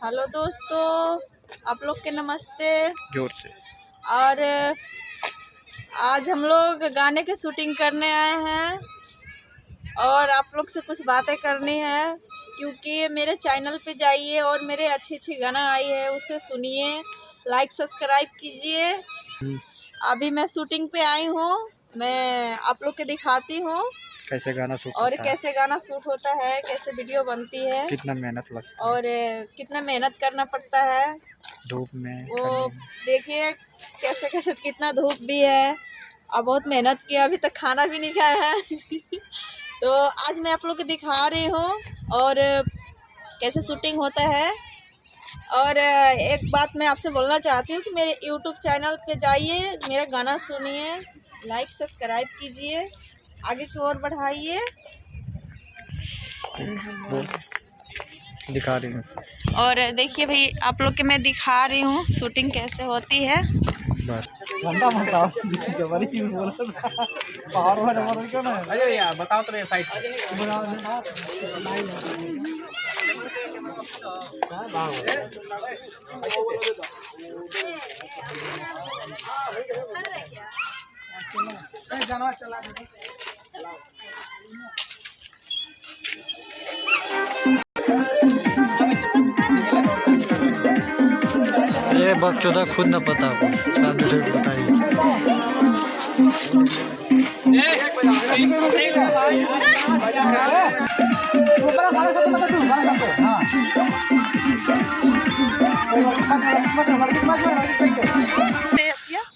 Hello दोस्तों, आप लोग के नमस्ते। जोर से। और आज हम लोग गाने की शूटिंग करने आए हैं और आप लोग से कुछ बातें करनी है, क्योंकि मेरे चैनल पे जाइए और मेरे अच्छी अच्छी गाना आई है उसे सुनिए, लाइक सब्सक्राइब कीजिए। अभी मैं शूटिंग पे आई हूँ, मैं आप लोग के दिखाती हूँ कैसे गाना शूट और होता है, कैसे गाना शूट होता है, कैसे वीडियो बनती है, कितना मेहनत लगता है और कितना मेहनत करना पड़ता है धूप में, वो ठंडी में। देखिए कैसे कैसे, कितना धूप भी है और बहुत मेहनत किया, अभी तक खाना भी नहीं खाया है तो आज मैं आप लोग को दिखा रही हूँ और कैसे शूटिंग होता है। और एक बात मैं आपसे बोलना चाहती हूँ कि मेरे यूट्यूब चैनल पे जाइए, मेरा गाना सुनिए, लाइक सब्सक्राइब कीजिए, आगे की ओर बढ़ाइए। दिखा रही हूँ। और देखिए भाई, आप लोग के मैं दिखा रही हूँ शूटिंग कैसे होती है। बस बताओ तो साइड ये बकचोदा खुद न पता हो, दूसरे को बताइए।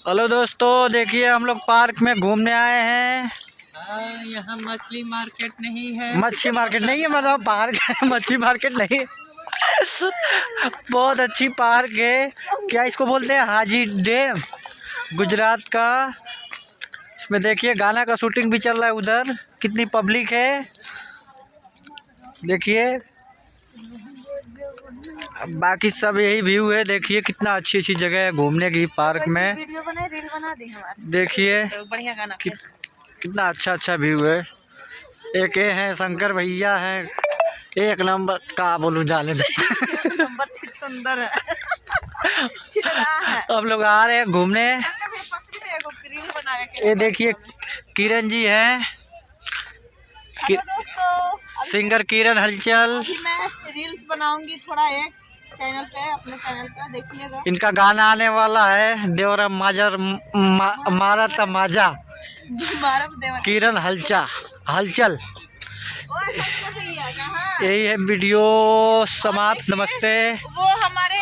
हेलो दोस्तों, देखिए हम लोग पार्क में घूमने आए हैं। यहाँ मछली मार्केट नहीं है। मच्छी मार्केट नहीं है, मतलब पार्क है, मच्छी मार्केट नहीं है। बहुत अच्छी पार्क है, क्या इसको बोलते हैं, हाजी डैम, गुजरात का। इसमें देखिए गाना का शूटिंग भी चल रहा है। उधर कितनी पब्लिक है देखिए, बाकी सब यही व्यू है। देखिए कितना अच्छी अच्छी जगह है घूमने की पार्क में। वीडियो बनाए, रील बना दी हमारी। देखिए तो बढ़िया गाना कितना अच्छा अच्छा व्यू है। एक ये है शंकर भैया हैं, एक नंबर का बोलूं, जाने दे। नंबर सुंदर है छिल रहा है। हम लोग आ रहे हैं घूमने। ये देखिए किरण जी हैं, हेलो दोस्तों, सिंगर किरण हलचल। अभी मैं रील्स बनाऊंगी थोड़ा एक चैनल पे, अपने चैनल पे देखिएगा। इनका गाना आने वाला है, देवरा माजर मारा तमाजा, किरण हलचल। यही है वीडियो समाप्त। नमस्ते। वो हमारे